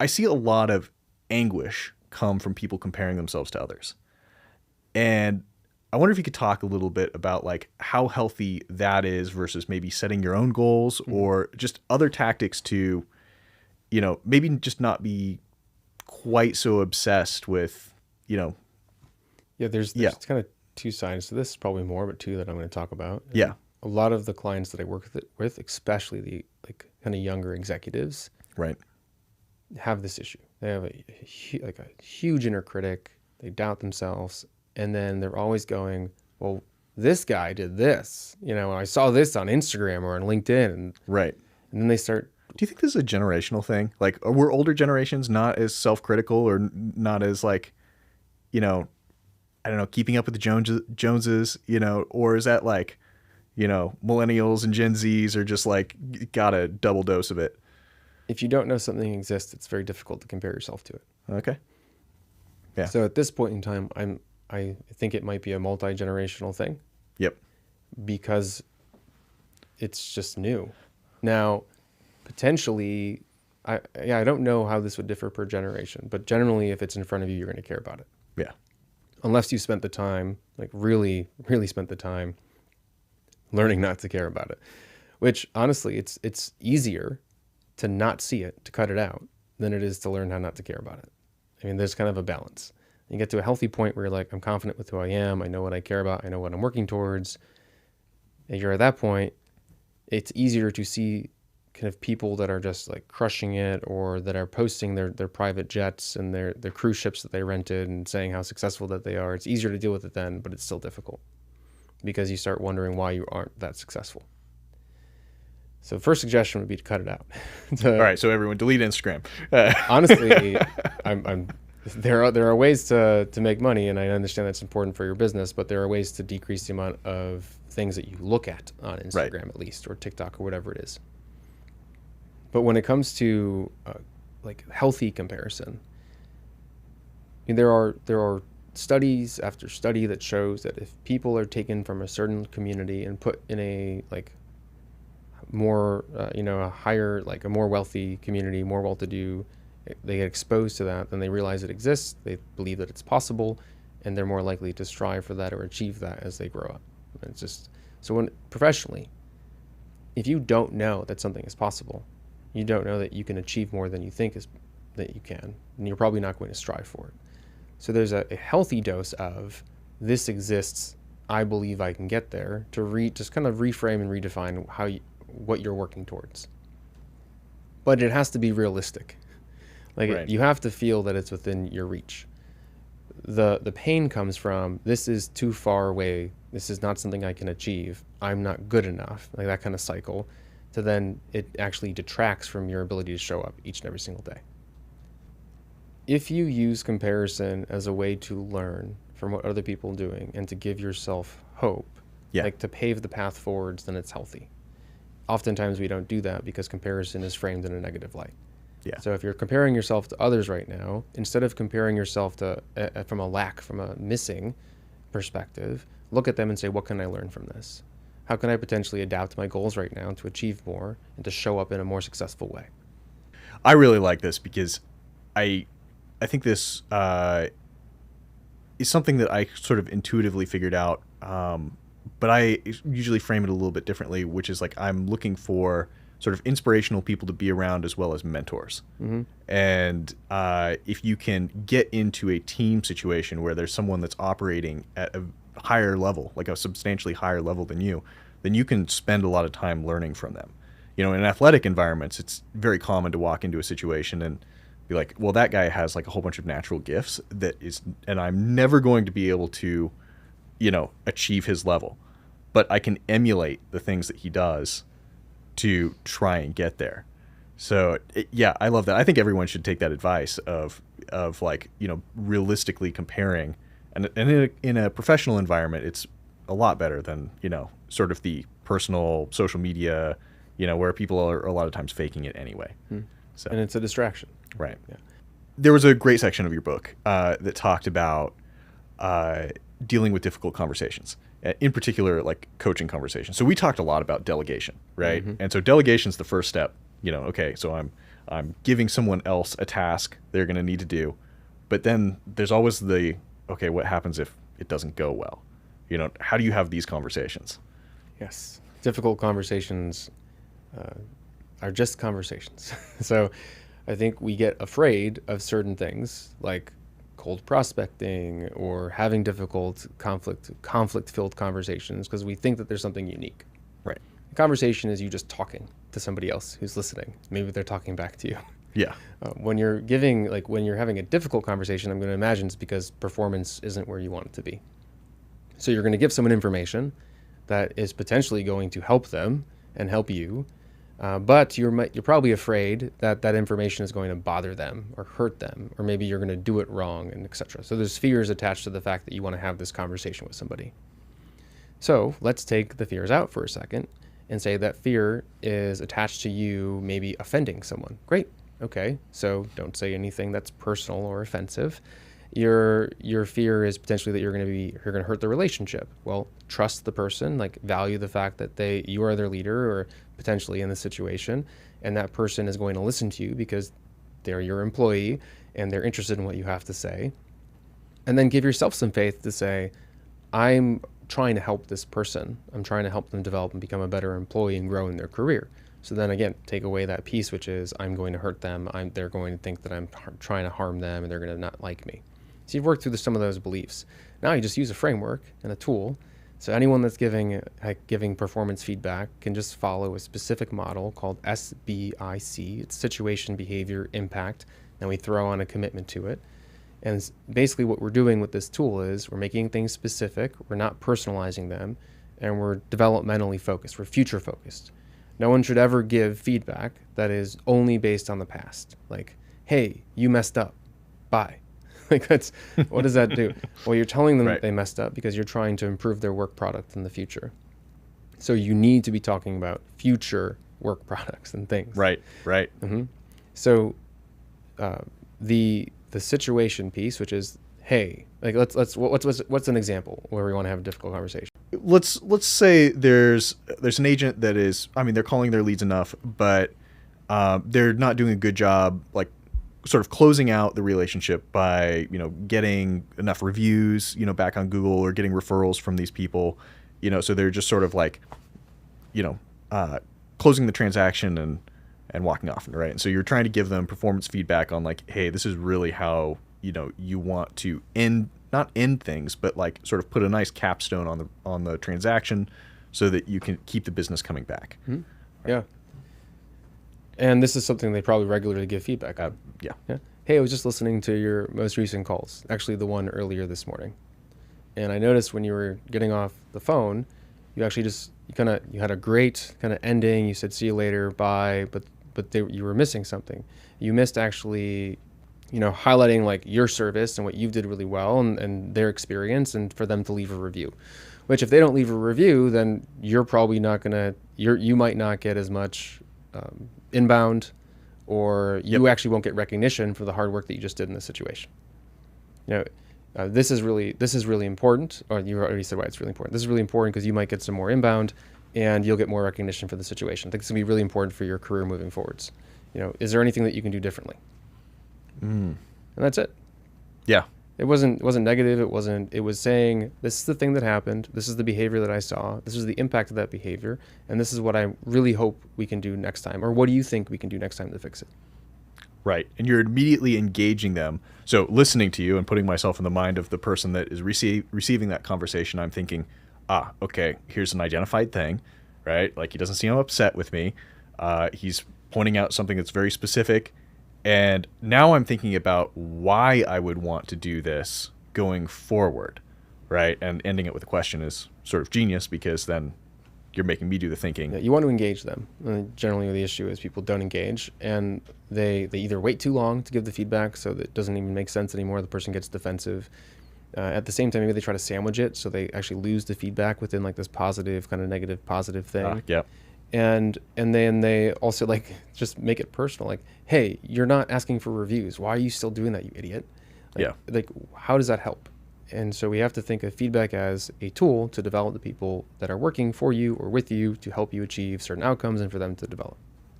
I see a lot of anguish come from people comparing themselves to others. And I wonder if you could talk a little bit about like how healthy that is versus maybe setting your own goals or just other tactics to, maybe just not be quite so obsessed with, Yeah, there's kind of two sides to this, probably more, but two that I'm going to talk about. Yeah. A lot of the clients that I work with, especially the like kind of younger executives, Right. have this issue. They have a huge inner critic. They doubt themselves, and then they're always going, "Well, this guy did this. I saw this on Instagram or on LinkedIn," Right. and then they start. Do you think this is a generational thing? Like, were older generations not as self-critical or not as like, I don't know, keeping up with the Joneses, or is that like, millennials and Gen Zs are just like got a double dose of it? If you don't know something exists, it's very difficult to compare yourself to it. Okay. Yeah. So at this point in time, I think it might be a multi-generational thing. Yep. Because it's just new. Now, potentially, I don't know how this would differ per generation, but generally, if it's in front of you, you're going to care about it. Yeah. Unless you spent the time, like really, really spent the time learning not to care about it, which honestly, it's easier to not see it, to cut it out, than it is to learn how not to care about it. I mean, there's kind of a balance. You get to a healthy point where you're like, I'm confident with who I am. I know what I care about. I know what I'm working towards. And you're at that point, it's easier to see kind of people that are just like crushing it or that are posting their private jets and their cruise ships that they rented and saying how successful that they are. It's easier to deal with it then, but it's still difficult because you start wondering why you aren't that successful. So first suggestion would be to cut it out. All right, so everyone delete Instagram. Honestly, there are ways to make money, and I understand that's important for your business, but there are ways to decrease the amount of things that you look at on Instagram, Right. at least, or TikTok, or whatever it is. But when it comes to like healthy comparison, there are studies after study that shows that if people are taken from a certain community and put in a like more a higher, like a more wealthy community, more well-to-do, they get exposed to that, then they realize it exists, they believe that it's possible, and they're more likely to strive for that or achieve that as they grow up. And it's just so when professionally, if you don't know that something is possible, you don't know that you can achieve more than you think is that you can, and you're probably not going to strive for it. So there's a healthy dose of this exists, I believe I can get there, to just kind of reframe and redefine what you're working towards. But it has to be realistic. Like Right. you have to feel that it's within your reach. The pain comes from, this is too far away. This is not something I can achieve. I'm not good enough. Like that kind of cycle. To then it actually detracts from your ability to show up each and every single day. If you use comparison as a way to learn from what other people are doing and to give yourself hope, Yeah. like to pave the path forwards, then it's healthy. Oftentimes we don't do that because comparison is framed in a negative light. Yeah. So if you're comparing yourself to others right now, instead of comparing yourself to from a missing perspective, look at them and say, what can I learn from this? How can I potentially adapt my goals right now to achieve more and to show up in a more successful way? I really like this because I think this is something that I sort of intuitively figured out, but I usually frame it a little bit differently, which is like I'm looking for sort of inspirational people to be around as well as mentors. Mm-hmm. And if you can get into a team situation where there's someone that's operating at a higher level, like a substantially higher level than you, then you can spend a lot of time learning from them. In athletic environments, it's very common to walk into a situation and be like, well, that guy has like a whole bunch of natural gifts and I'm never going to be able to, achieve his level, but I can emulate the things that he does to try and get there. So yeah, I love that. I think everyone should take that advice of like, realistically comparing, and in a professional environment, it's a lot better than, sort of the personal social media, where people are a lot of times faking it anyway. So, And it's a distraction. right. Yeah. There was a great section of your book that talked about dealing with difficult conversations, in particular, like coaching conversations. So we talked a lot about delegation, right? Mm-hmm. And so delegation's the first step. Okay, so I'm I'm giving someone else a task they're going to need to do. But then there's always the, okay, what happens if it doesn't go well? You know, how do you have these conversations? Yes. Difficult conversations are just conversations. So I think we get afraid of certain things like cold prospecting or having difficult conflict-filled conversations because we think that there's something unique. Right. A conversation is you just talking to somebody else who's listening. Maybe they're talking back to you. Yeah. When you're having a difficult conversation, I'm going to imagine it's because performance isn't where you want it to be. So you're going to give someone information that is potentially going to help them and help you, but you're probably afraid that that information is going to bother them or hurt them, or maybe you're going to do it wrong, and etc. So there's fears attached to the fact that you want to have this conversation with somebody. So let's take the fears out for a second and say that fear is attached to you maybe offending someone. Great. Okay. So don't say anything that's personal or offensive. Your fear is potentially that you're going to hurt the relationship. Well, trust the person, like value the fact that you are their leader or potentially in the situation, and that person is going to listen to you because they're your employee and they're interested in what you have to say. And then give yourself some faith to say, I'm trying to help this person. I'm trying to help them develop and become a better employee and grow in their career. So then again, take away that piece, which is I'm going to hurt them. They're going to think that I'm trying to harm them and they're going to not like me. So you've worked through some of those beliefs. Now you just use a framework and a tool. So anyone that's giving performance feedback can just follow a specific model called SBIC. It's situation, behavior, impact. And we throw on a commitment to it. And basically what we're doing with this tool is we're making things specific. We're not personalizing them. And we're developmentally focused. We're future focused. No one should ever give feedback that is only based on the past. Like, hey, you messed up. Bye. Like what does that do? Well, you're telling them that they messed up because you're trying to improve their work product in the future. So you need to be talking about future work products and things. Right. Mm-hmm. So the situation piece, which is, hey, like what's an example where we want to have a difficult conversation? Let's say there's an agent that is, I mean, they're calling their leads enough, but they're not doing a good job, like sort of closing out the relationship by, getting enough reviews, back on Google or getting referrals from these people, so they're just sort of like, closing the transaction and walking off, right? And so you're trying to give them performance feedback on like, hey, this is really how, you want to not end things, but like sort of put a nice capstone on the transaction so that you can keep the business coming back. Mm-hmm. Right? Yeah. And this is something they probably regularly give feedback on. Yeah. Hey, I was just listening to your most recent calls, actually the one earlier this morning. And I noticed when you were getting off the phone, you actually you had a great kind of ending. You said, see you later, bye. But you were missing something. You missed actually, highlighting like your service and what you did really well and their experience and for them to leave a review. Which if they don't leave a review, then you're probably not you might not get as much inbound, or you actually won't get recognition for the hard work that you just did in this situation. This is really important. Or you already said why it's really important. This is really important because you might get some more inbound, and you'll get more recognition for the situation. I think it's gonna be really important for your career moving forwards. Is there anything that you can do differently? And that's it. Yeah. It wasn't negative. It was saying, this is the thing that happened. This is the behavior that I saw. This is the impact of that behavior. And this is what I really hope we can do next time. Or what do you think we can do next time to fix it? Right. And you're immediately engaging them. So listening to you and putting myself in the mind of the person that is receiving that conversation, I'm thinking, okay, here's an identified thing, right? Like he doesn't seem upset with me. He's pointing out something that's very specific. And now I'm thinking about why I would want to do this going forward, right? And ending it with a question is sort of genius because then you're making me do the thinking. Yeah, you want to engage them. Generally, the issue is people don't engage, and they either wait too long to give the feedback, so that it doesn't even make sense anymore. The person gets defensive. At the same time, maybe they try to sandwich it, so they actually lose the feedback within like this positive, kind of negative, positive thing. Yeah. And then they also like just make it personal. Like, hey, you're not asking for reviews. Why are you still doing that, you idiot? Like, how does that help? And so we have to think of feedback as a tool to develop the people that are working for you or with you to help you achieve certain outcomes and for them to develop.